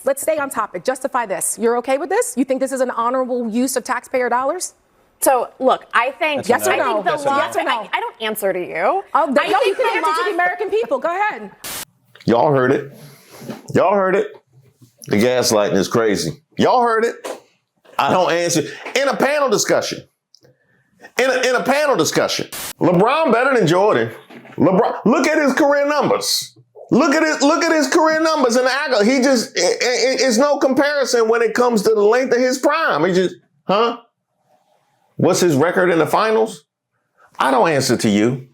let's stay on topic. Justify this. You're okay with this? You think this is an honorable use of taxpayer dollars? So, look, I think, yes or no? Yes or no? I don't answer to you. Oh, no, you can answer to the American people. Go ahead. Y'all heard it. Y'all heard it. The gaslighting is crazy. Y'all heard it. I don't answer. In a panel discussion. In a panel discussion. LeBron better than Jordan. LeBron, look at his career numbers. Look at his career numbers in the AGA. He just, it's no comparison when it comes to the length of his prime. He just, What's his record in the finals? I don't answer to you.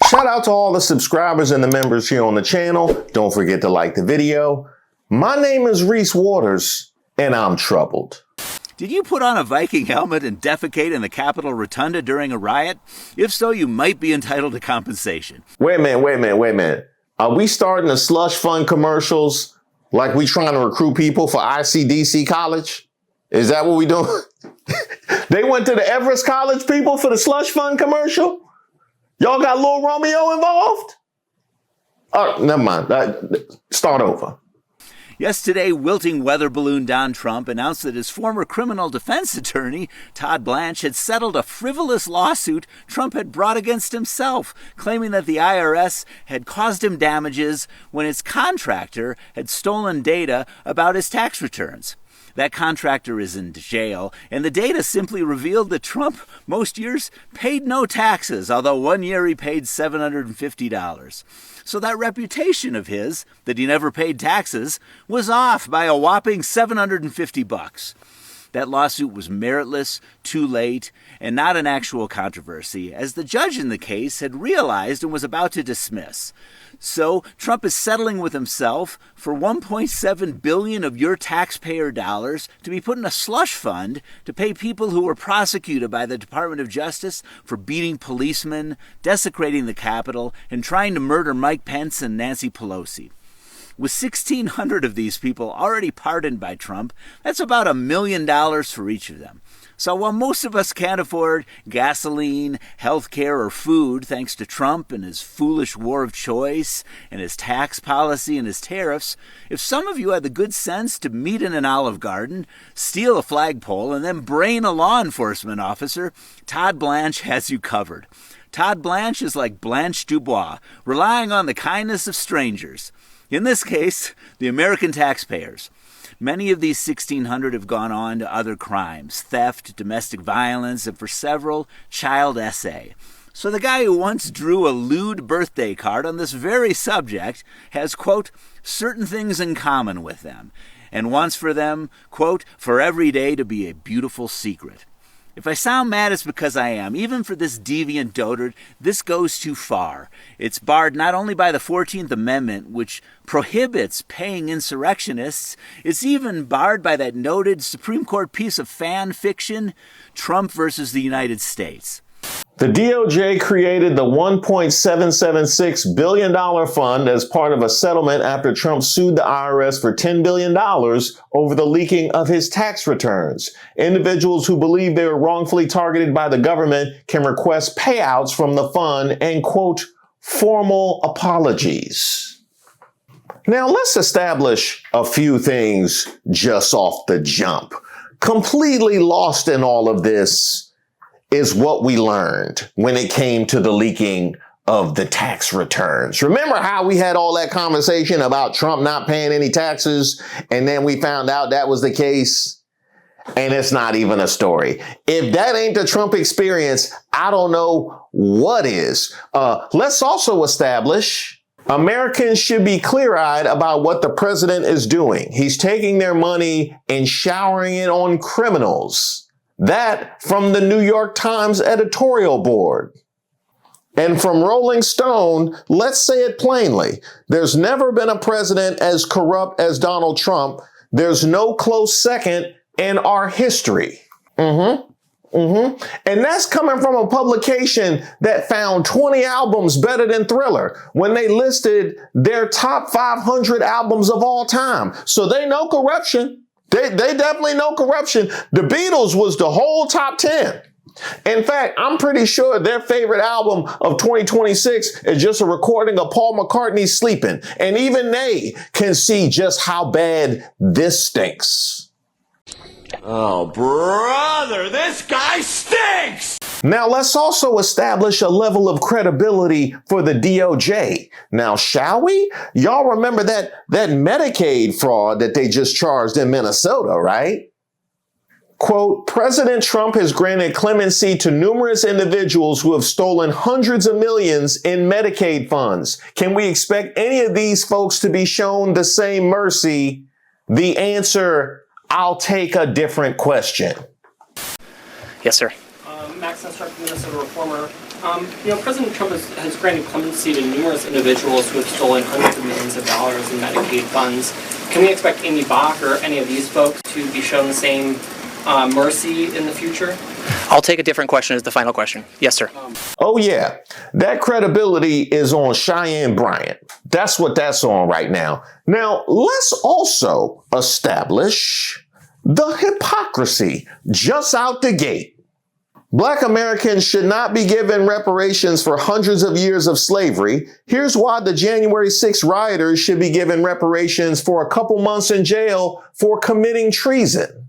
Shout out to all the subscribers and the members here on the channel. Don't forget to like the video. My name is Reese Waters, and I'm troubled. Did you put on a Viking helmet and defecate in the Capitol Rotunda during a riot? If so, you might be entitled to compensation. Wait a minute. Are we starting the slush fund commercials like we trying to recruit people for ICDC college? Is that what we doing? They went to the Everest College people for the slush fund commercial? Y'all got Lil Romeo involved? Oh, never mind. Start over. Yesterday, wilting weather balloon Don Trump announced that his former criminal defense attorney, Todd Blanche, had settled a frivolous lawsuit Trump had brought against himself, claiming that the IRS had caused him damages when its contractor had stolen data about his tax returns. That contractor is in jail, and the data simply revealed that Trump, most years, paid no taxes, although one year he paid $750. So that reputation of his, that he never paid taxes, was off by a whopping $750. That lawsuit was meritless, too late, and not an actual controversy, as the judge in the case had realized and was about to dismiss. So Trump is settling with himself for $1.7 billion of your taxpayer dollars to be put in a slush fund to pay people who were prosecuted by the Department of Justice for beating policemen, desecrating the Capitol, and trying to murder Mike Pence and Nancy Pelosi. With 1,600 of these people already pardoned by Trump, that's about $1 million for each of them. So while most of us can't afford gasoline, health care, or food thanks to Trump and his foolish war of choice and his tax policy and his tariffs, if some of you had the good sense to meet in an Olive Garden, steal a flagpole, and then brain a law enforcement officer, Todd Blanche has you covered. Todd Blanche is like Blanche Dubois, relying on the kindness of strangers. In this case, the American taxpayers. Many of these 1,600 have gone on to other crimes, theft, domestic violence, and for several, child essay. So the guy who once drew a lewd birthday card on this very subject has, quote, certain things in common with them, and wants for them, quote, for every day to be a beautiful secret. If I sound mad, it's because I am. Even for this deviant dotard, this goes too far. It's barred not only by the 14th Amendment, which prohibits paying insurrectionists, it's even barred by that noted Supreme Court piece of fan fiction, Trump versus the United States. The DOJ created the $1.776 billion fund as part of a settlement after Trump sued the IRS for $10 billion over the leaking of his tax returns. Individuals who believe they were wrongfully targeted by the government can request payouts from the fund and, quote, formal apologies. Now, let's establish a few things just off the jump. Completely lost in all of this is what we learned when it came to the leaking of the tax returns. Remember how we had all that conversation about Trump not paying any taxes, and then we found out that was the case, and it's not even a story. If that ain't the Trump experience, I don't know what is. Let's also establish Americans should be clear-eyed about what the president is doing. He's taking their money and showering it on criminals. That from the New York Times editorial board. And from Rolling Stone, let's say it plainly. There's never been a president as corrupt as Donald Trump. There's no close second in our history. And that's coming from a publication that found 20 albums better than Thriller when they listed their top 500 albums of all time. So they know corruption. They definitely know corruption. The Beatles was the whole top 10. In fact, I'm pretty sure their favorite album of 2026 is just a recording of Paul McCartney sleeping. And even they can see just how bad this stinks. Oh, brother, this guy stinks! Now, let's also establish a level of credibility for the DOJ. Now, shall we? Y'all remember that Medicaid fraud that they just charged in Minnesota, right? Quote, President Trump has granted clemency to numerous individuals who have stolen hundreds of millions in Medicaid funds. Can we expect any of these folks to be shown the same mercy? The answer, I'll take a different question. Yes, sir. Max Instruct, Minnesota Reformer. President Trump has granted clemency to numerous individuals who have stolen hundreds of millions of dollars in Medicaid funds. Can we expect Amy Bach or any of these folks to be shown the same mercy in the future? I'll take a different question as the final question. Yes, sir. Oh, yeah. That credibility is on Cheyenne Bryant. That's what that's on right now. Now, let's also establish the hypocrisy just out the gate. Black Americans should not be given reparations for hundreds of years of slavery. Here's why the January 6th rioters should be given reparations for a couple months in jail for committing treason.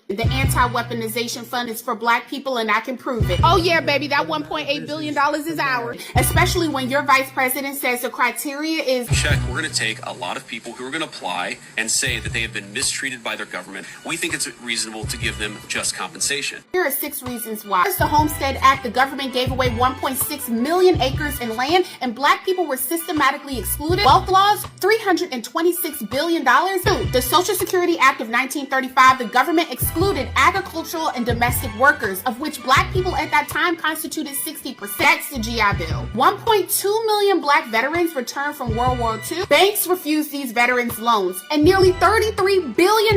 The Anti-Weaponization Fund is for black people, and I can prove it. Oh yeah, baby, that $1.8 billion is ours. Especially when your vice president says the criteria is... Check, we're going to take a lot of people who are going to apply and say that they have been mistreated by their government. We think it's reasonable to give them just compensation. Here are 6 reasons why. First, the Homestead Act, the government gave away 1.6 million acres in land, and black people were systematically excluded. Wealth laws, $326 billion. 2, the Social Security Act of 1935, the government excluded agricultural and domestic workers, of which black people at that time constituted 60%. That's the GI Bill. 1.2 million black veterans returned from World War II. Banks refused these veterans loans, and nearly $33 billion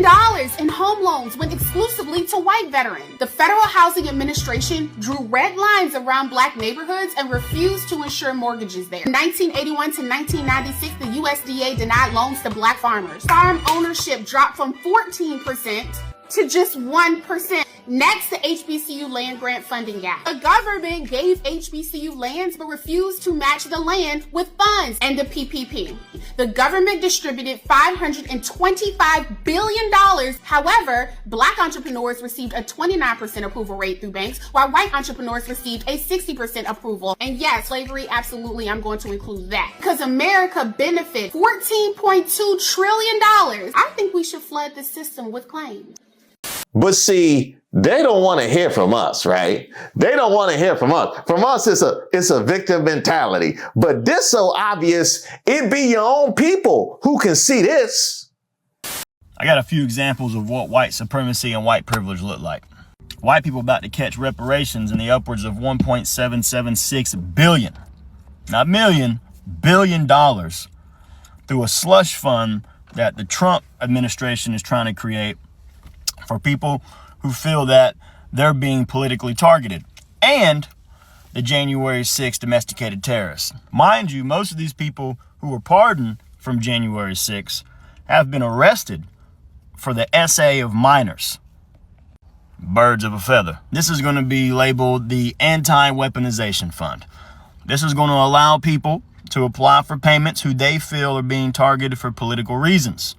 in home loans went exclusively to white veterans. The Federal Housing Administration drew red lines around black neighborhoods and refused to insure mortgages there. From 1981 to 1996, the USDA denied loans to black farmers. Farm ownership dropped from 14% to just 1%. Next, the HBCU Land Grant Funding Act. The government gave HBCU lands but refused to match the land with funds. And the PPP. The government distributed $525 billion. However, black entrepreneurs received a 29% approval rate through banks, while white entrepreneurs received a 60% approval. And yes, slavery, absolutely, I'm going to include that. Because America benefits $14.2 trillion. I think we should flood the system with claims. But see, they don't want to hear from us, right? They don't want to hear from us. From us, it's a victim mentality. But this so obvious, it be your own people who can see this. I got a few examples of what white supremacy and white privilege look like. White people about to catch reparations in the upwards of $1.776 billion, not million, $billion dollars through a slush fund that the Trump administration is trying to create for people who feel that they're being politically targeted, and the January 6th domesticated terrorists. Mind you, most of these people who were pardoned from January 6th have been arrested for the SA of minors. Birds of a feather. This is going to be labeled the Anti-Weaponization Fund. This is going to allow people to apply for payments who they feel are being targeted for political reasons.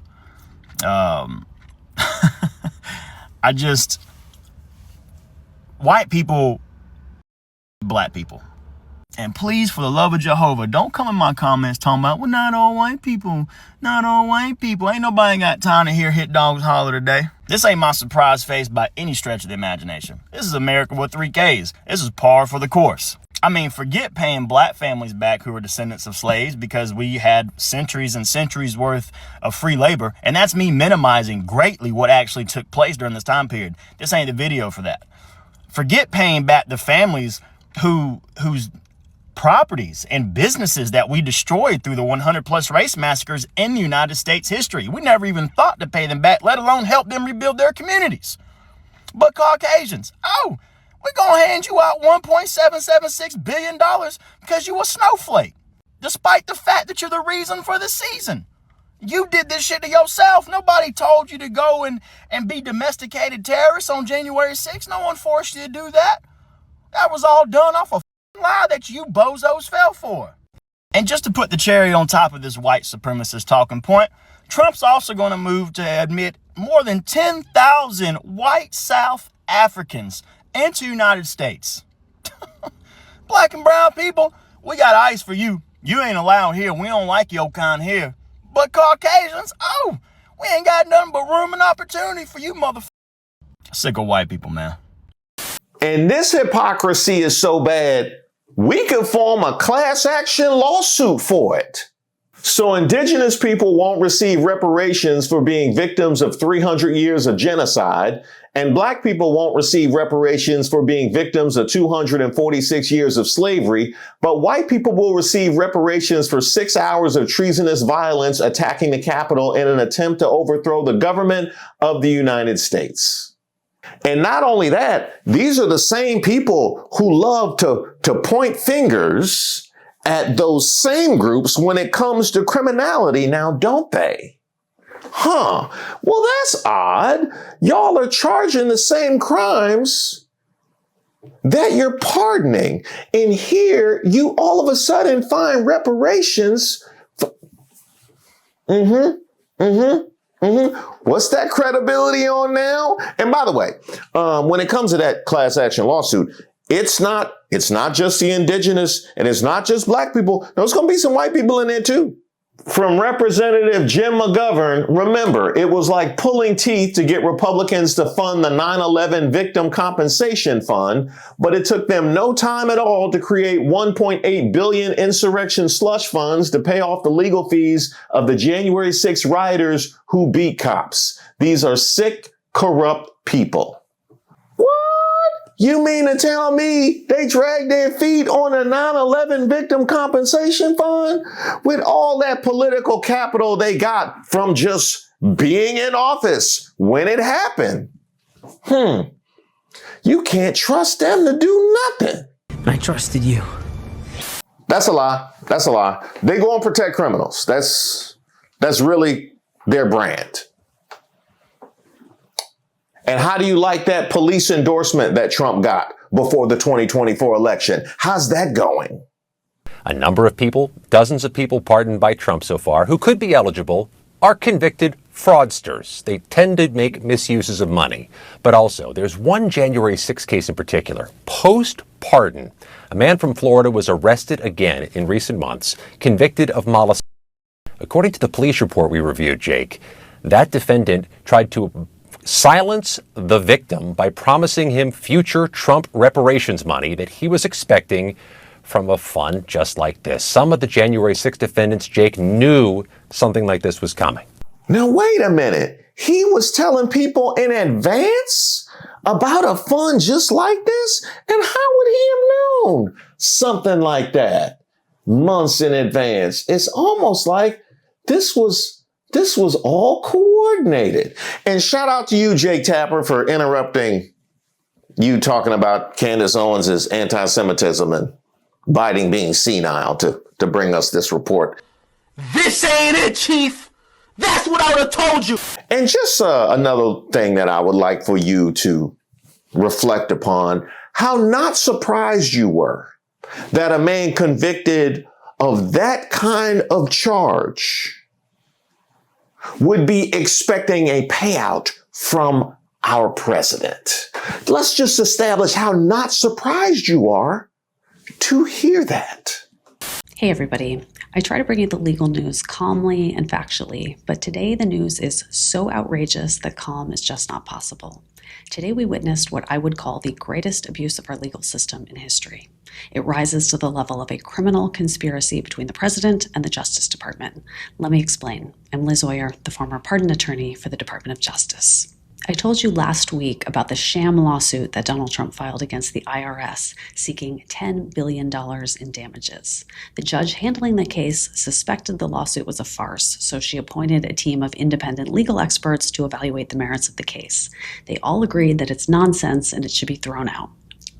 White people, black people. And please, for the love of Jehovah, don't come in my comments talking about, well, not all white people, not all white people. Ain't nobody got time to hear hit dogs holler today. This ain't my surprise face by any stretch of the imagination. This is America with 3 Ks. This is par for the course. I mean, forget paying black families back who are descendants of slaves because we had centuries and centuries worth of free labor. And that's me minimizing greatly what actually took place during this time period. This ain't the video for that. Forget paying back the families whose properties and businesses that we destroyed through the 100+ race massacres in the United States history. We never even thought to pay them back, let alone help them rebuild their communities. But Caucasians, we're going to hand you out $1.776 billion because you a snowflake, despite the fact that you're the reason for the season. You did this shit to yourself. Nobody told you to go and be domesticated terrorists on January 6th. No one forced you to do that. That was all done off a lie that you bozos fell for. And just to put the cherry on top of this white supremacist talking point, Trump's also going to move to admit more than 10,000 white South Africans into the United States. Black and brown people, we got ice for you. You ain't allowed here. We don't like your kind here. But Caucasians, oh, we ain't got nothing but room and opportunity for you motherfuckers. Sick of white people, man. And this hypocrisy is so bad, we could form a class action lawsuit for it. So indigenous people won't receive reparations for being victims of 300 years of genocide, and black people won't receive reparations for being victims of 246 years of slavery, but white people will receive reparations for 6 hours of treasonous violence attacking the Capitol in an attempt to overthrow the government of the United States. And not only that, these are the same people who love to point fingers at those same groups when it comes to criminality now, don't they? Huh. Well, that's odd. Y'all are charging the same crimes that you're pardoning. And here you all of a sudden find reparations. What's that credibility on now? And by the way, when it comes to that class action lawsuit, it's not just the indigenous and it's not just black people. There's going to be some white people in there too. From Representative Jim McGovern, remember, it was like pulling teeth to get Republicans to fund the 9/11 Victim Compensation Fund, but it took them no time at all to create 1.8 billion insurrection slush funds to pay off the legal fees of the January 6 rioters who beat cops. These are sick, corrupt people. You mean to tell me they dragged their feet on a 9/11 Victim Compensation Fund with all that political capital they got from just being in office when it happened? You can't trust them to do nothing. I trusted you. That's a lie. That's a lie. They go and protect criminals. That's really their brand. And how do you like that police endorsement that Trump got before the 2024 election? How's that going? A number of people, dozens of people pardoned by Trump so far, who could be eligible, are convicted fraudsters. They tend to make misuses of money. But also, there's one January 6 case in particular. Post-pardon, a man from Florida was arrested again in recent months, convicted of molestation. According to the police report we reviewed, Jake, that defendant tried to silence the victim by promising him future Trump reparations money that he was expecting from a fund just like this. Some of the January 6 defendants, Jake, knew something like this was coming. Now, wait a minute. He was telling people in advance about a fund just like this? And how would he have known something like that months in advance? It's almost like this was all coordinated. And shout out to you, Jake Tapper, for interrupting you talking about Candace Owens' anti-Semitism and Biden being senile to bring us this report. This ain't it, Chief. That's what I would have told you. And just another thing that I would like for you to reflect upon, how not surprised you were that a man convicted of that kind of charge would be expecting a payout from our president. Let's just establish how not surprised you are to hear that. Hey everybody, I try to bring you the legal news calmly and factually, but today the news is so outrageous that calm is just not possible. Today we witnessed what I would call the greatest abuse of our legal system in history. It rises to the level of a criminal conspiracy between the president and the Justice Department. Let me explain. I'm Liz Oyer, the former pardon attorney for the Department of Justice. I told you last week about the sham lawsuit that Donald Trump filed against the IRS, seeking $10 billion in damages. The judge handling the case suspected the lawsuit was a farce, so she appointed a team of independent legal experts to evaluate the merits of the case. They all agreed that it's nonsense and it should be thrown out.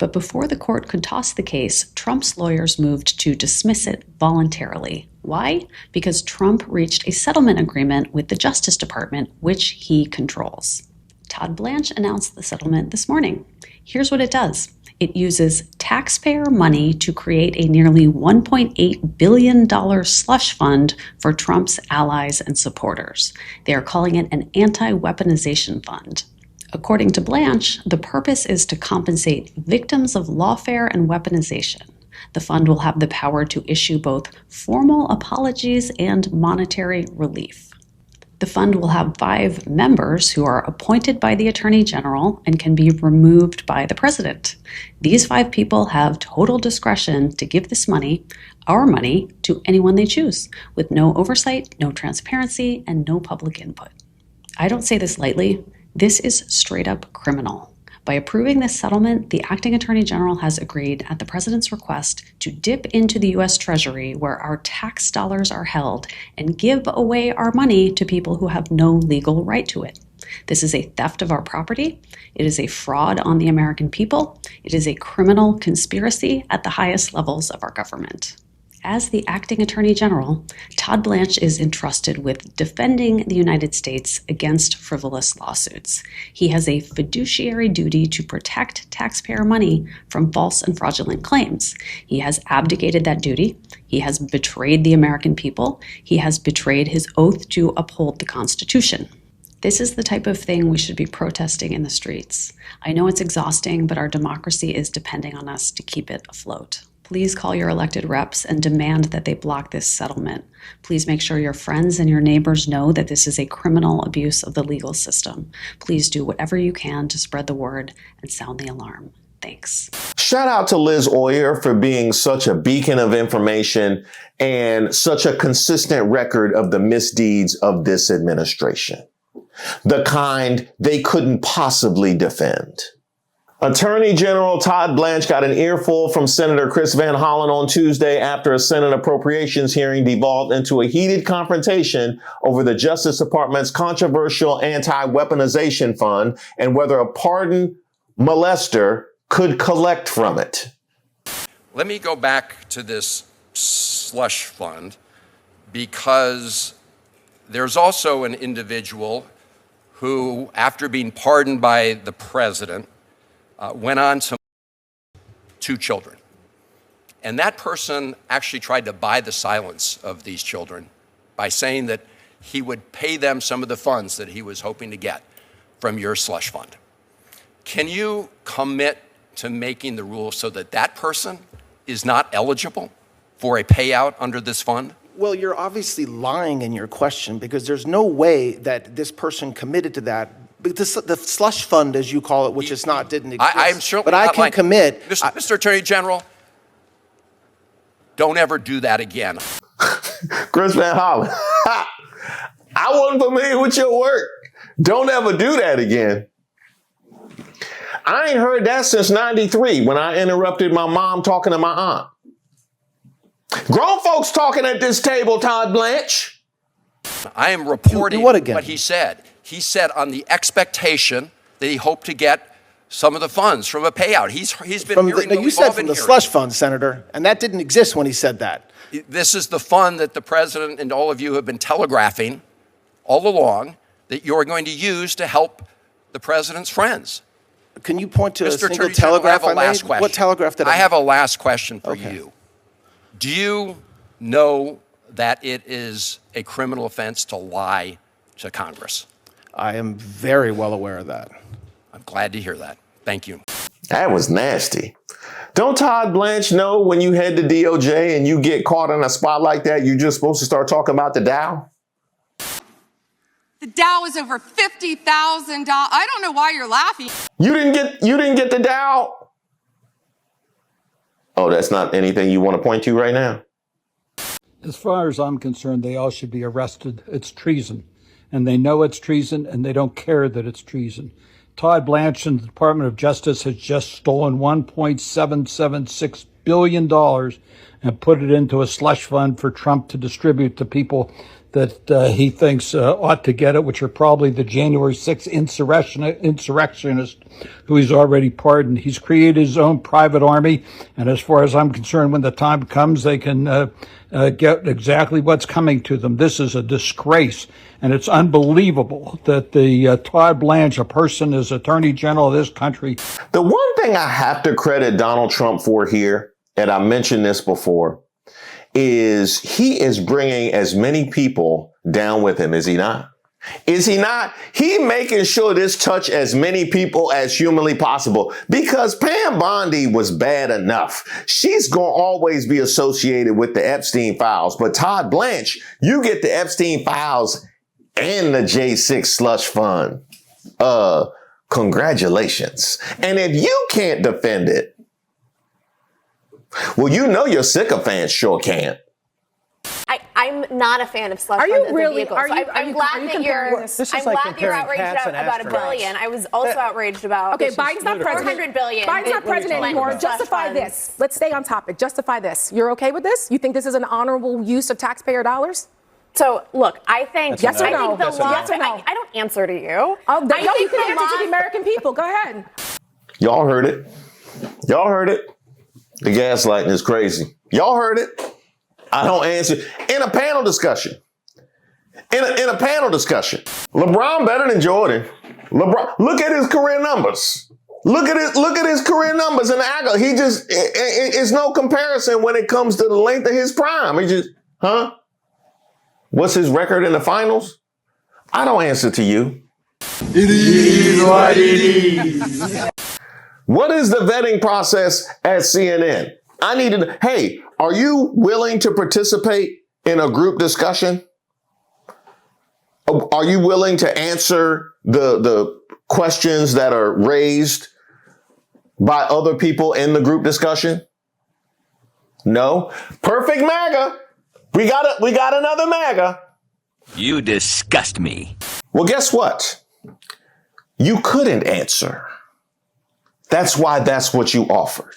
But before the court could toss the case, Trump's lawyers moved to dismiss it voluntarily. Why? Because Trump reached a settlement agreement with the Justice Department, which he controls. Todd Blanche announced the settlement this morning. Here's what it does. It uses taxpayer money to create a nearly $1.8 billion slush fund for Trump's allies and supporters. They are calling it an anti-weaponization fund. According to Blanche, the purpose is to compensate victims of lawfare and weaponization. The fund will have the power to issue both formal apologies and monetary relief. The fund will have 5 members who are appointed by the Attorney General and can be removed by the President. These 5 people have total discretion to give this money, our money, to anyone they choose, with no oversight, no transparency, and no public input. I don't say this lightly. This is straight up criminal. By approving this settlement, the acting Attorney General has agreed at the President's request to dip into the U.S. Treasury where our tax dollars are held and give away our money to people who have no legal right to it. This is a theft of our property. It is a fraud on the American people. It is a criminal conspiracy at the highest levels of our government. As the acting Attorney General, Todd Blanche is entrusted with defending the United States against frivolous lawsuits. He has a fiduciary duty to protect taxpayer money from false and fraudulent claims. He has abdicated that duty. He has betrayed the American people. He has betrayed his oath to uphold the Constitution. This is the type of thing we should be protesting in the streets. I know it's exhausting, but our democracy is depending on us to keep it afloat. Please call your elected reps and demand that they block this settlement. Please make sure your friends and your neighbors know that this is a criminal abuse of the legal system. Please do whatever you can to spread the word and sound the alarm. Thanks. Shout out to Liz Oyer for being such a beacon of information and such a consistent record of the misdeeds of this administration. The kind they couldn't possibly defend. Attorney General Todd Blanche got an earful from Senator Chris Van Hollen on Tuesday after a Senate appropriations hearing devolved into a heated confrontation over the Justice Department's controversial anti-weaponization fund and whether a pardoned molester could collect from it. Let me go back to this slush fund because there's also an individual who, after being pardoned by the president, went on to 2 children. And that person actually tried to buy the silence of these children by saying that he would pay them some of the funds that he was hoping to get from your slush fund. Can you commit to making the rules so that that person is not eligible for a payout under this fund? Well, you're obviously lying in your question because there's no way that this person committed to that. The slush fund, as you call it, which is not, didn't exist. I'm certainly but I not can lying. commit. Mr. Attorney General, don't ever do that again. Chris Van Hollen, I wasn't familiar with your work. Don't ever do that again. I ain't heard that since 93 when I interrupted my mom talking to my aunt. Grown folks talking at this table, Todd Blanche. I am reporting what again? He said. He said on the expectation that he hoped to get some of the funds from a payout. He's been From hearing the, what you we've said all from been the hearing. slush fund, Senator, and that didn't exist when he said that. This is the fund that the president and all of you have been telegraphing all along that you're going to use to help the president's friends. Can you point to Mr. a single Attorney General, telegraph I have a I last made? question. What telegraph did I I make? have a last question for Okay. you. Do you know that it is a criminal offense to lie to Congress? I am very well aware of that. I'm glad to hear that. Thank you. That was nasty. Don't Todd Blanche know when you head to DOJ and you get caught in a spot like that, you're just supposed to start talking about the Dow? The Dow is over $50,000. I don't know why you're laughing. You didn't get the Dow? Oh, that's not anything you want to point to right now? As far as I'm concerned, they all should be arrested. It's treason. And they know it's treason, and they don't care that it's treason. Todd Blanche and the Department of Justice has just stolen $1.776 billion and put it into a slush fund for Trump to distribute to people that he thinks ought to get it, which are probably the January 6th insurrectionists who he's already pardoned. He's created his own private army, and as far as I'm concerned, when the time comes, they can get exactly what's coming to them. This is a disgrace, and it's unbelievable that the Todd Blanche, a person as Attorney General of this country. The one thing I have to credit Donald Trump for here, and I mentioned this before, is he is bringing as many people down with him, is he not? Is he not? He making sure this touch as many people as humanly possible, because Pam Bondi was bad enough. She's going to always be associated with the Epstein files. But Todd Blanche, you get the Epstein files and the J6 slush fund. Congratulations. And if you can't defend it, well, you know your sycophants sure can't. I'm not a fan of slush Are funds you as really? a vehicle. Are So you? I'm glad that you're. I'm glad that you're outraged about $1 billion. I was also outraged about. Okay, Biden's not president. $400 billion. Biden's not president anymore. Justify this. Let's stay on topic. Justify this. You're okay with this? You think this is an honorable use of taxpayer dollars? So, look, I think. Yes or no? I think the law. Yes or no? I don't answer to you. Oh, no, you think can the answer to the law. American people. Go ahead. Y'all heard it. Y'all heard it. The gaslighting is crazy. Y'all heard it. I don't answer. In a panel discussion. In a panel discussion. LeBron better than Jordan. LeBron, look at his career numbers. Look at his career numbers in the AGA. He just, it's no comparison when it comes to the length of his prime. He just, What's his record in the finals? I don't answer to you. It is what it is. What is the vetting process at CNN? I need to, hey, are you willing to participate in a group discussion? Are you willing to answer the questions that are raised by other people in the group discussion? No. Perfect MAGA. We got another MAGA. You disgust me. Well, guess what? You couldn't answer. That's why that's what you offered.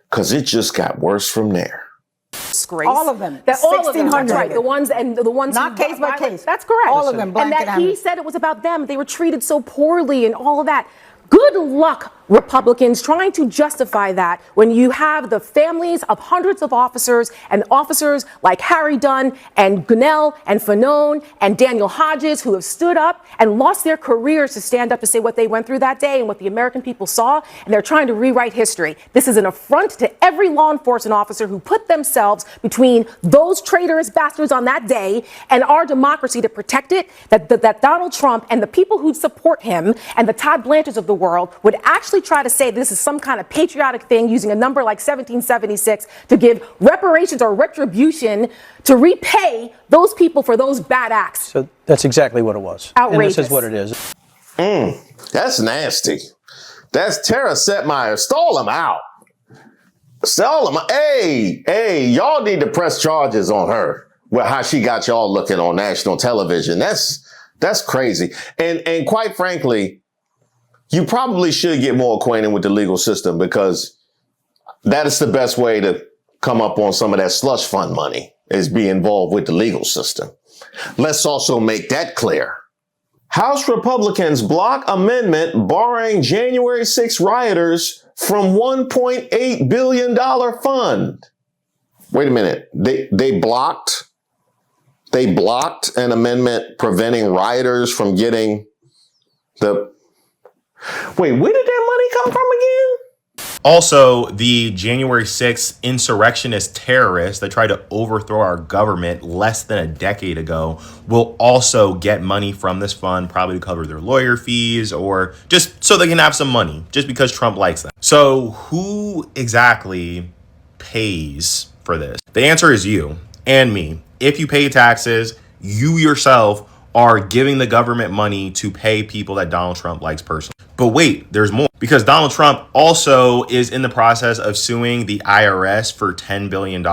Because it just got worse from there. Disgrace. All of them. All of them. That's 1,600. right. The ones Not who case by case. That's correct. All of them. And that he said it was about them. They were treated so poorly and all of that. Good luck, Republicans, trying to justify that when you have the families of hundreds of officers and officers like Harry Dunn and Gunnell and Fanone and Daniel Hodges who have stood up and lost their careers to stand up to say what they went through that day and what the American people saw, and they're trying to rewrite history. This is an affront to every law enforcement officer who put themselves between those traitorous bastards on that day and our democracy to protect it, that Donald Trump and the people who support him and the Todd Blanches of the world would actually try to say this is some kind of patriotic thing using a number like 1776 to give reparations or retribution to repay those people for those bad acts. So that's exactly what it was. Outrageous. And this is what it is. That's nasty. That's Tara Setmeyer. Stole him out. Stole him. Hey, y'all need to press charges on her with how she got y'all looking on national television. That's crazy. And quite frankly, you probably should get more acquainted with the legal system, because that is the best way to come up on some of that slush fund money, is be involved with the legal system. Let's also make that clear. House Republicans block amendment barring January 6 rioters from $1.8 billion fund. Wait a minute. They blocked an amendment preventing rioters from getting the... Wait, where did that money come from again? Also, the January 6th insurrectionist terrorists that tried to overthrow our government less than a decade ago will also get money from this fund, probably to cover their lawyer fees or just so they can have some money, just because Trump likes them. So who exactly pays for this? The answer is you and me. If you pay taxes, you yourself are giving the government money to pay people that Donald Trump likes personally. But wait, there's more. Because Donald Trump also is in the process of suing the IRS for $10 billion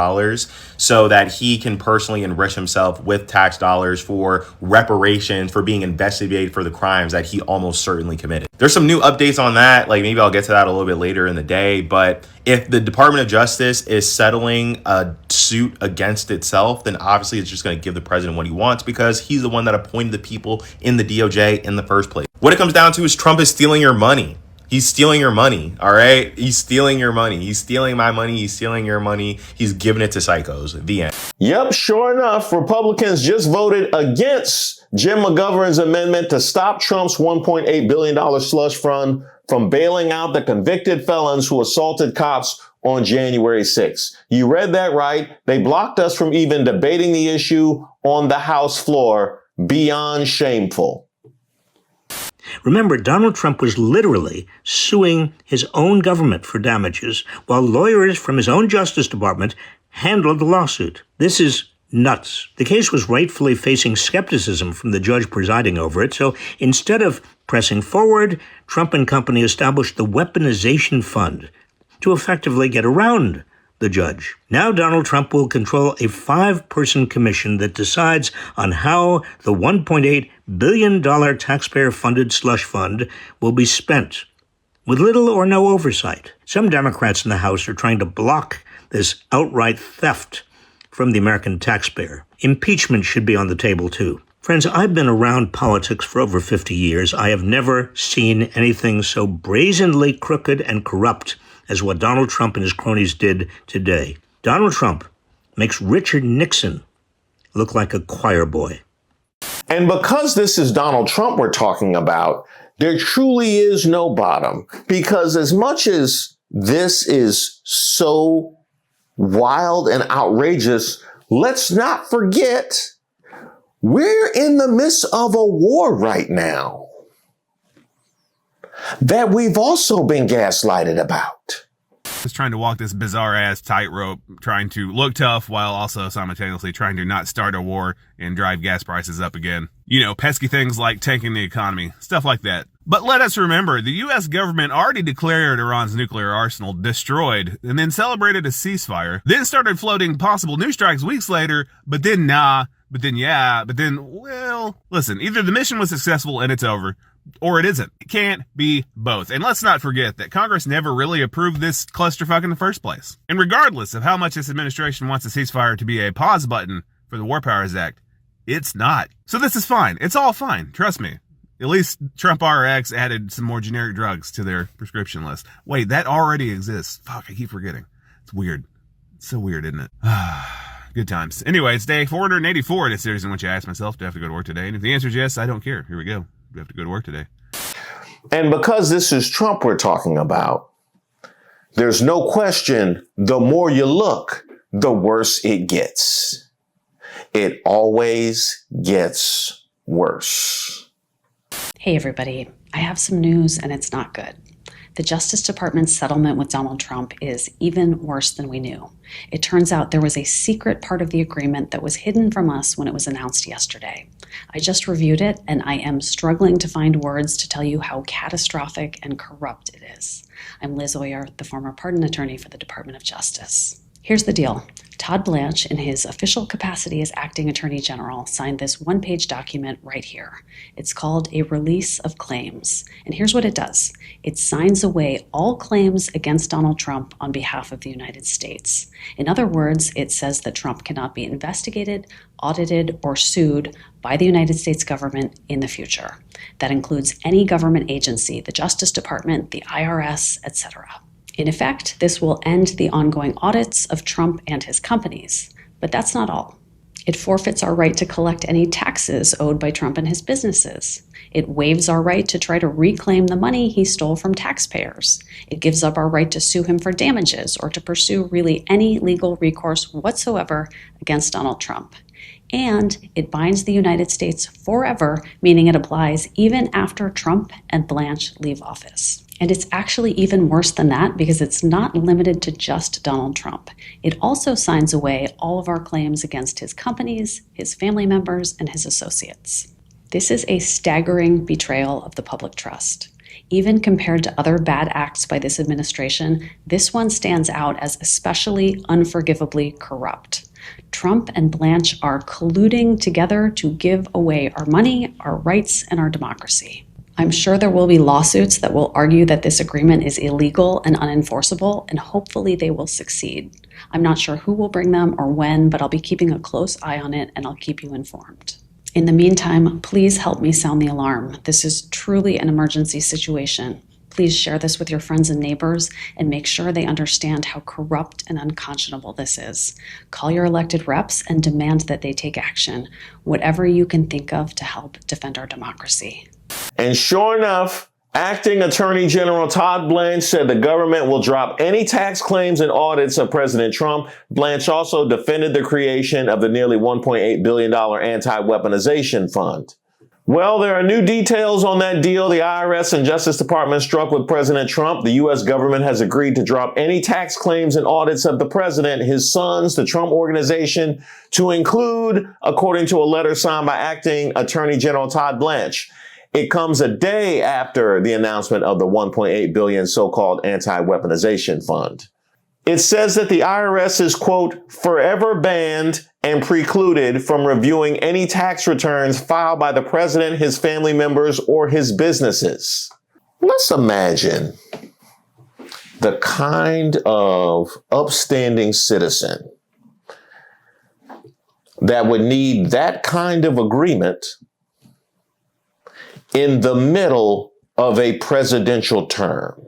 so that he can personally enrich himself with tax dollars for reparations for being investigated for the crimes that he almost certainly committed. There's some new updates on that. Like maybe I'll get to that a little bit later in the day. But if the Department of Justice is settling a suit against itself, then obviously it's just going to give the president what he wants because he's the one that appointed the people in the DOJ in the first place. What it comes down to is Trump is stealing your money. He's stealing your money, all right? He's stealing your money. He's stealing my money. He's stealing your money. He's giving it to psychos. The end. Yep, sure enough, Republicans just voted against Jim McGovern's amendment to stop Trump's $1.8 billion slush fund from bailing out the convicted felons who assaulted cops on January 6th. You read that right. They blocked us from even debating the issue on the House floor. Beyond shameful. Remember, Donald Trump was literally suing his own government for damages while lawyers from his own Justice Department handled the lawsuit. This is nuts. The case was rightfully facing skepticism from the judge presiding over it, so instead of pressing forward, Trump and company established the Weaponization Fund to effectively get around the judge. Now Donald Trump will control a 5-person commission that decides on how the $1.8 billion taxpayer-funded slush fund will be spent, with little or no oversight. Some Democrats in the House are trying to block this outright theft from the American taxpayer. Impeachment should be on the table, too. Friends, I've been around politics for over 50 years. I have never seen anything so brazenly crooked and corrupt as what Donald Trump and his cronies did today. Donald Trump makes Richard Nixon look like a choir boy. And because this is Donald Trump we're talking about, there truly is no bottom. Because as much as this is so wild and outrageous, let's not forget we're in the midst of a war right now that we've also been gaslighted about. Just trying to walk this bizarre ass tightrope, trying to look tough while also simultaneously trying to not start a war and drive gas prices up again. You know, pesky things like tanking the economy, stuff like that. But let us remember, the U.S. government already declared Iran's nuclear arsenal destroyed and then celebrated a ceasefire, then started floating possible new strikes weeks later, but then nah, but then yeah, but then, well, listen, either the mission was successful and it's over, or it isn't. It can't be both. And let's not forget that Congress never really approved this clusterfuck in the first place. And regardless of how much this administration wants a ceasefire to be a pause button for the War Powers Act, it's not. So this is fine. It's all fine. Trust me. At least Trump RX added some more generic drugs to their prescription list. Wait, that already exists. Fuck, I keep forgetting. It's weird. It's so weird, isn't it? Good times. Anyway, it's day 484 in a series in which I ask myself, do I have to go to work today? And if the answer is yes, I don't care. Here we go. We have to go to work today. And because this is Trump we're talking about, there's no question, the more you look, the worse it gets. It always gets worse. Hey everybody, I have some news and it's not good. The Justice Department's settlement with Donald Trump is even worse than we knew. It turns out there was a secret part of the agreement that was hidden from us when it was announced yesterday. I just reviewed it and I am struggling to find words to tell you how catastrophic and corrupt it is. I'm Liz Oyer, the former pardon attorney for the Department of Justice. Here's the deal. Todd Blanche, in his official capacity as acting attorney general, signed this one-page document right here. It's called a release of claims. And here's what it does. It signs away all claims against Donald Trump on behalf of the United States. In other words, it says that Trump cannot be investigated, audited, or sued by the United States government in the future. That includes any government agency, the Justice Department, the IRS, etc. In effect, this will end the ongoing audits of Trump and his companies. But that's not all. It forfeits our right to collect any taxes owed by Trump and his businesses. It waives our right to try to reclaim the money he stole from taxpayers. It gives up our right to sue him for damages or to pursue really any legal recourse whatsoever against Donald Trump. And it binds the United States forever, meaning it applies even after Trump and Blanche leave office. And it's actually even worse than that because it's not limited to just Donald Trump. It also signs away all of our claims against his companies, his family members, and his associates. This is a staggering betrayal of the public trust. Even compared to other bad acts by this administration, this one stands out as especially unforgivably corrupt. Trump and Blanche are colluding together to give away our money, our rights, and our democracy. I'm sure there will be lawsuits that will argue that this agreement is illegal and unenforceable, and hopefully they will succeed. I'm not sure who will bring them or when, but I'll be keeping a close eye on it and I'll keep you informed. In the meantime, please help me sound the alarm. This is truly an emergency situation. Please share this with your friends and neighbors and make sure they understand how corrupt and unconscionable this is. Call your elected reps and demand that they take action, whatever you can think of to help defend our democracy. And sure enough, Acting Attorney General Todd Blanche said the government will drop any tax claims and audits of President Trump. Blanche also defended the creation of the nearly $1.8 billion Anti-Weaponization Fund. Well, there are new details on that deal. The IRS and Justice Department struck with President Trump. The U.S. government has agreed to drop any tax claims and audits of the president, his sons, the Trump Organization, to include, according to a letter signed by Acting Attorney General Todd Blanche. It comes a day after the announcement of the $1.8 billion so-called Anti-Weaponization Fund. It says that the IRS is, quote, forever banned and precluded from reviewing any tax returns filed by the president, his family members, or his businesses. Let's imagine the kind of upstanding citizen that would need that kind of agreement in the middle of a presidential term.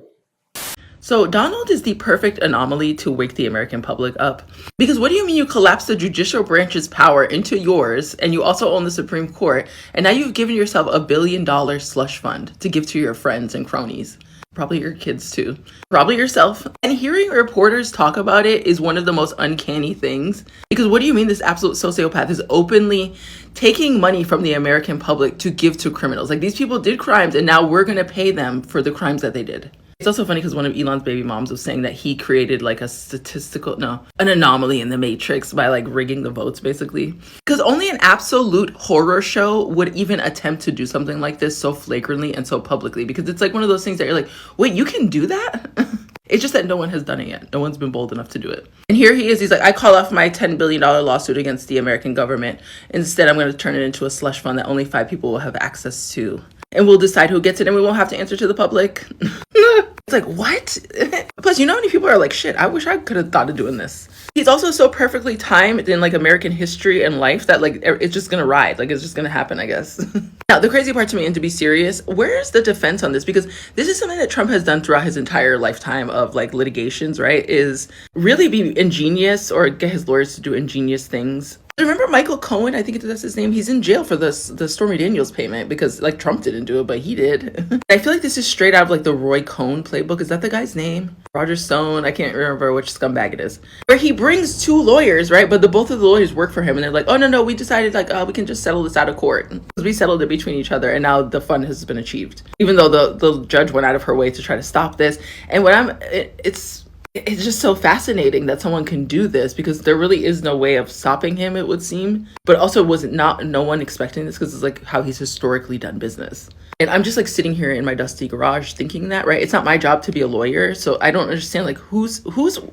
So Donald is the perfect anomaly to wake the American public up. Because what do you mean you collapse the judicial branch's power into yours, and you also own the Supreme Court, and now you've given yourself $1 billion slush fund to give to your friends and cronies? Probably your kids too. Probably yourself. And hearing reporters talk about it is one of the most uncanny things. Because what do you mean this absolute sociopath is openly taking money from the American public to give to criminals? Like, these people did crimes and now we're going to pay them for the crimes that they did. It's also funny because one of Elon's baby moms was saying that he created like an anomaly in the matrix by like rigging the votes, basically. Because only an absolute horror show would even attempt to do something like this so flagrantly and so publicly. Because it's like one of those things that you're like, wait, you can do that? It's just that no one has done it yet. No one's been bold enough to do it. And here he is. He's like, I call off my $10 billion lawsuit against the American government. Instead, I'm going to turn it into a slush fund that only 5 people will have access to. And we'll decide who gets it and we won't have to answer to the public. It's like, what? Plus, you know how many people are like, shit, I wish I could have thought of doing this. He's also so perfectly timed in like American history and life that like it's just gonna ride. Like, it's just gonna happen, I guess. Now, the crazy part to me, and to be serious, where's the defense on this? Because this is something that Trump has done throughout his entire lifetime of like litigations, right? Is really be ingenious or get his lawyers to do ingenious things. Remember Michael Cohen? I think that's his name. He's in jail for the Stormy Daniels payment because like Trump didn't do it, but he did. I feel like this is straight out of like the Roy Cohn playbook. Is that the guy's name? Roger Stone. I can't remember which scumbag it is. Where he brings 2 lawyers, right? But both of the lawyers work for him, and they're like, oh no, we decided like we can just settle this out of court because we settled it between each other, and now the fund has been achieved. Even though the judge went out of her way to try to stop this, and it's just so fascinating that someone can do this because there really is no way of stopping him, it would seem. But also no one expecting this because it's like how he's historically done business. And I'm just like sitting here in my dusty garage thinking that, right? It's not my job to be a lawyer. So I don't understand like who's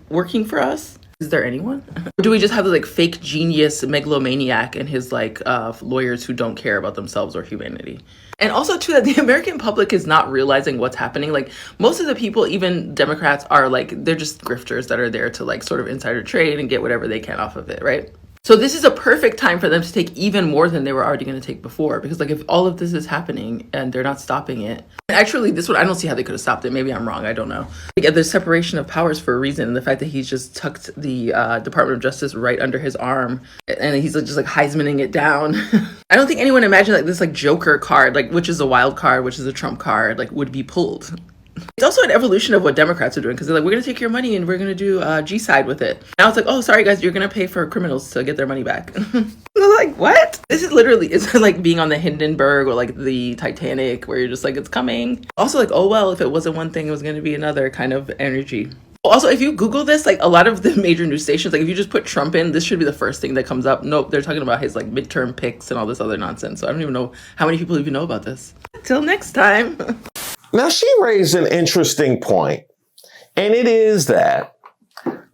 working for us? Is there anyone? Or do we just have the like fake genius megalomaniac and his like lawyers who don't care about themselves or humanity? And also too, that the American public is not realizing what's happening. Like most of the people, even Democrats, are like, they're just grifters that are there to like sort of insider trade and get whatever they can off of it, right? So this is a perfect time for them to take even more than they were already going to take before. Because like if all of this is happening and they're not stopping it. And actually this one, I don't see how they could have stopped it. Maybe I'm wrong. I don't know. Like, there's separation of powers for a reason. And the fact that he's just tucked the Department of Justice right under his arm. And he's like, just like Heismaning it down. I don't think anyone imagined like this like Joker card, like which is a wild card, which is a Trump card, like would be pulled. It's also an evolution of what Democrats are doing because they're like, we're going to take your money and we're going to do G-side with it. Now it's like, oh, sorry, guys, you're going to pay for criminals to get their money back. Like, what? This is literally, it's like being on the Hindenburg or like the Titanic where you're just like, it's coming. Also like, oh, well, if it wasn't one thing, it was going to be another kind of energy. Also, if you Google this, like a lot of the major news stations, like if you just put Trump in, this should be the first thing that comes up. Nope, they're talking about his like midterm picks and all this other nonsense. So I don't even know how many people even know about this. Till next time. Now, she raised an interesting point, and it is that,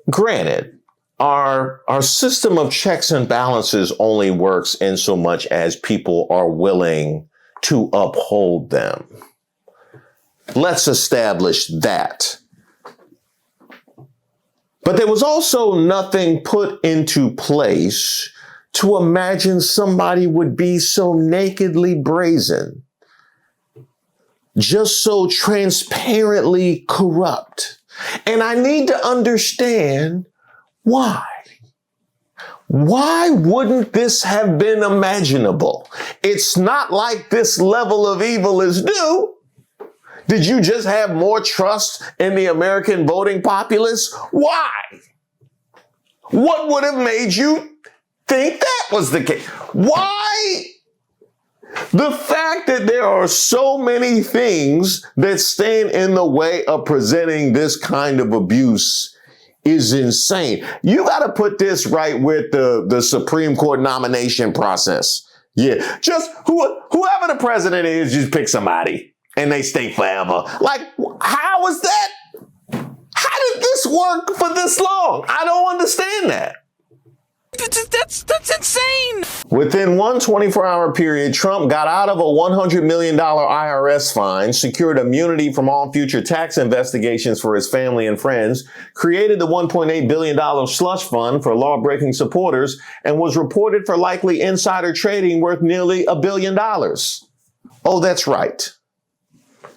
granted, our system of checks and balances only works in so much as people are willing to uphold them. Let's establish that. But there was also nothing put into place to imagine somebody would be so nakedly brazen, just so transparently corrupt. And I need to understand why. Why wouldn't this have been imaginable? It's not like this level of evil is new. Did you just have more trust in the American voting populace? Why? What would have made you think that was the case? Why? The fact that there are so many things that stand in the way of presenting this kind of abuse is insane. You got to put this right with the Supreme Court nomination process. Yeah, just whoever the president is, just pick somebody and they stay forever. Like, how is that? How did this work for this long? I don't understand that. That's insane. Within one 24-hour period, Trump got out of a $100 million IRS fine, secured immunity from all future tax investigations for his family and friends, created the $1.8 billion slush fund for law-breaking supporters, and was reported for likely insider trading worth nearly $1 billion. Oh, that's right.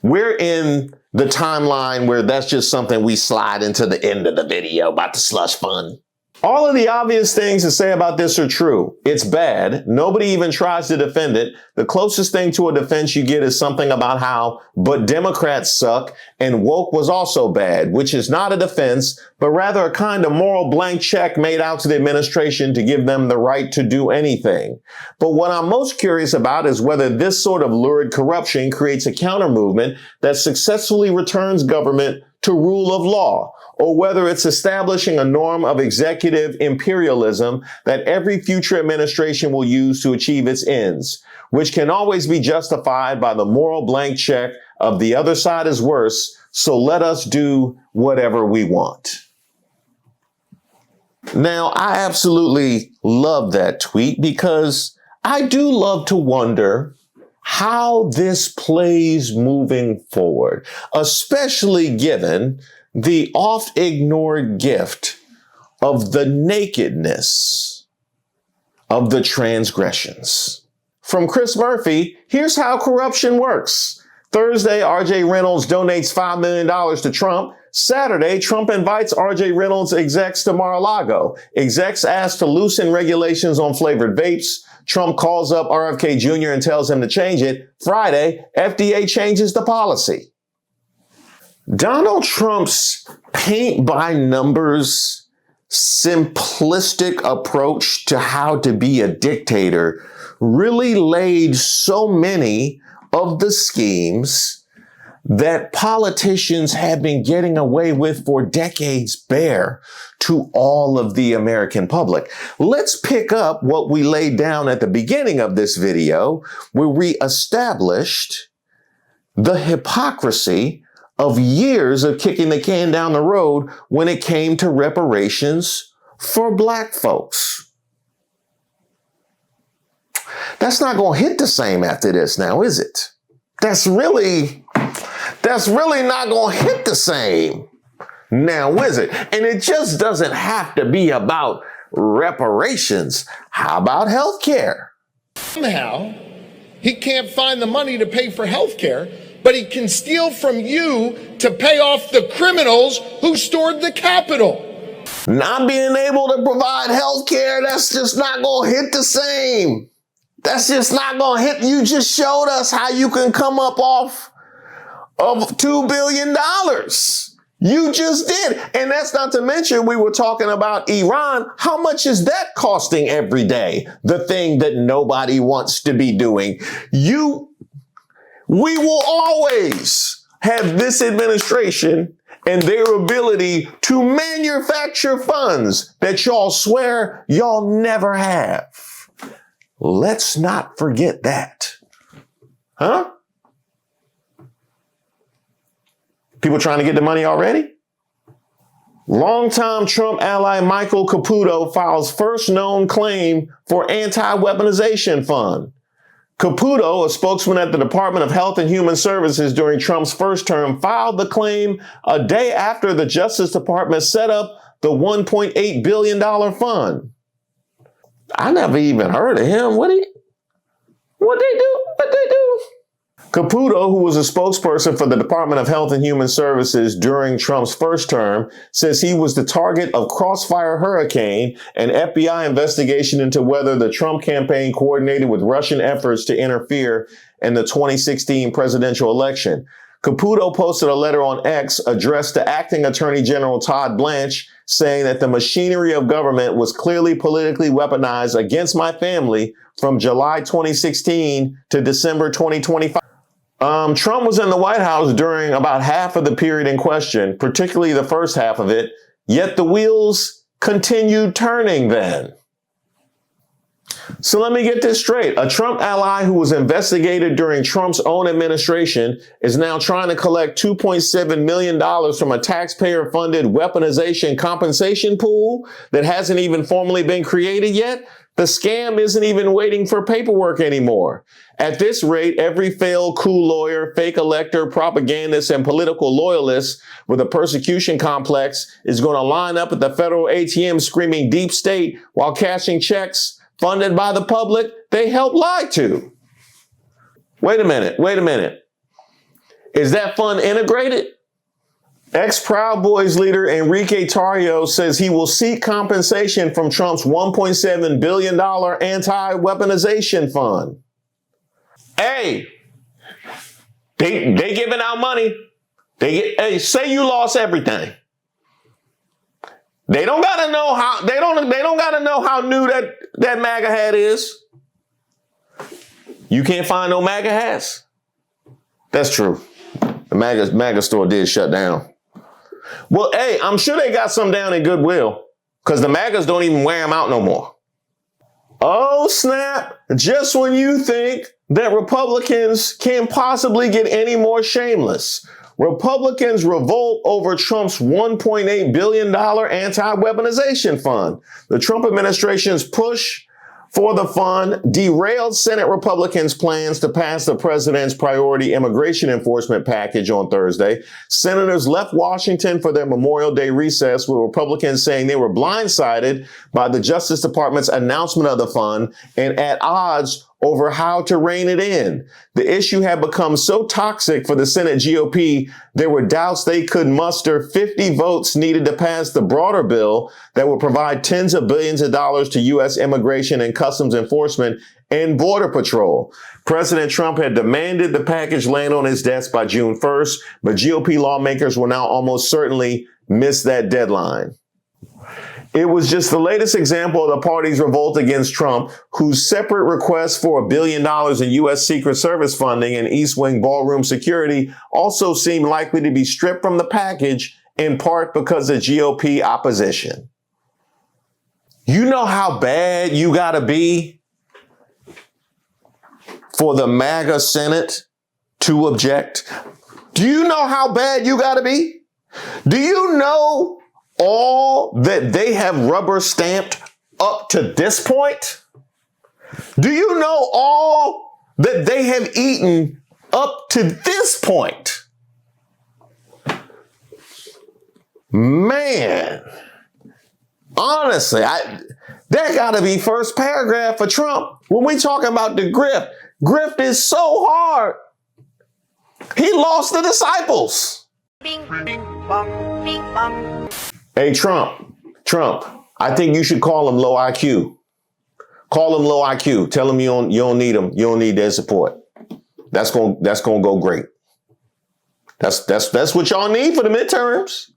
We're in the timeline where that's just something we slide into the end of the video about the slush fund. All of the obvious things to say about this are true. It's bad. Nobody even tries to defend it. The closest thing to a defense you get is something about how, but Democrats suck and woke was also bad, which is not a defense, but rather a kind of moral blank check made out to the administration to give them the right to do anything. But what I'm most curious about is whether this sort of lurid corruption creates a counter movement that successfully returns government to rule of law, or whether it's establishing a norm of executive imperialism that every future administration will use to achieve its ends, which can always be justified by the moral blank check of the other side is worse, so let us do whatever we want. Now, I absolutely love that tweet because I do love to wonder how this plays moving forward, especially given the oft-ignored gift of the nakedness of the transgressions. From Chris Murphy, here's how corruption works. Thursday, RJ Reynolds donates $5 million to Trump. Saturday, Trump invites RJ Reynolds execs to Mar-a-Lago. Execs ask to loosen regulations on flavored vapes. Trump calls up RFK Jr. and tells him to change it. Friday, FDA changes the policy. Donald Trump's paint-by-numbers, simplistic approach to how to be a dictator really laid so many of the schemes that politicians have been getting away with for decades bare to all of the American public. Let's pick up what we laid down at the beginning of this video, where we established the hypocrisy of years of kicking the can down the road when it came to reparations for Black folks. That's not going to hit the same after this now, is it? That's really not going to hit the same now, is it? And it just doesn't have to be about reparations. How about health care? Somehow, he can't find the money to pay for health care, but he can steal from you to pay off the criminals who stored the Capitol. Not being able to provide health care, that's just not going to hit the same. That's just not going to hit. You just showed us how you can come up off of $2 billion. You just did. And that's not to mention we were talking about Iran. How much is that costing every day? The thing that nobody wants to be doing. We will always have this administration and their ability to manufacture funds that y'all swear y'all never have. Let's not forget that. Huh? People trying to get the money already? Longtime Trump ally Michael Caputo files first known claim for anti-weaponization fund. Caputo, a spokesman at the Department of Health and Human Services during Trump's first term, filed the claim a day after the Justice Department set up the $1.8 billion fund. I never even heard of him. What'd they do? Caputo, who was a spokesperson for the Department of Health and Human Services during Trump's first term, says he was the target of Crossfire Hurricane, an FBI investigation into whether the Trump campaign coordinated with Russian efforts to interfere in the 2016 presidential election. Caputo posted a letter on X addressed to Acting Attorney General Todd Blanche, saying that the machinery of government was clearly politically weaponized against my family from July 2016 to December 2025. Trump was in the White House during about half of the period in question, particularly the first half of it, yet the wheels continued turning then. So let me get this straight. A Trump ally who was investigated during Trump's own administration is now trying to collect $2.7 million from a taxpayer-funded weaponization compensation pool that hasn't even formally been created yet. The scam isn't even waiting for paperwork anymore. At this rate, every failed coup lawyer, fake elector, propagandist, and political loyalist with a persecution complex is going to line up at the federal ATM screaming deep state while cashing checks funded by the public they helped lie to. Wait a minute. Is that fund integrated? Ex-Proud Boys leader Enrique Tarrio says he will seek compensation from Trump's $1.7 billion anti-weaponization fund. Hey, they giving out money. Hey, say you lost everything. They don't gotta know how they don't gotta know how new that MAGA hat is. You can't find no MAGA hats. That's true. The MAGA store did shut down. Well, hey, I'm sure they got some down in Goodwill because the MAGAs don't even wear them out no more. Oh, snap. Just when you think that Republicans can't possibly get any more shameless, Republicans revolt over Trump's $1.8 billion anti-weaponization fund. The Trump administration's push for the fund derailed Senate Republicans' plans to pass the president's priority immigration enforcement package on Thursday. Senators left Washington for their Memorial Day recess, with Republicans saying they were blindsided by the Justice Department's announcement of the fund and at odds over how to rein it in. The issue had become so toxic for the Senate GOP, there were doubts they could muster 50 votes needed to pass the broader bill that would provide tens of billions of dollars to U.S. immigration and customs enforcement and Border Patrol. President Trump had demanded the package land on his desk by June 1st, but GOP lawmakers will now almost certainly miss that deadline. It was just the latest example of the party's revolt against Trump, whose separate request for $1 billion in U.S. Secret Service funding and East Wing ballroom security also seemed likely to be stripped from the package, in part because of GOP opposition. You know how bad you gotta be for the MAGA Senate to object? Do you know how bad you gotta be? Do you know all that they have rubber stamped up to this point? Do you know all that they have eaten up to this point? Man, honestly, that gotta be first paragraph for Trump. When we talking about the grift, grift is so hard. He lost the disciples. Bing, bing, bong, bing, bong. Hey, Trump, I think you should call him low IQ. Call him low IQ. Tell him you don't need him. You don't need their support. That's gonna go great. That's what y'all need for the midterms.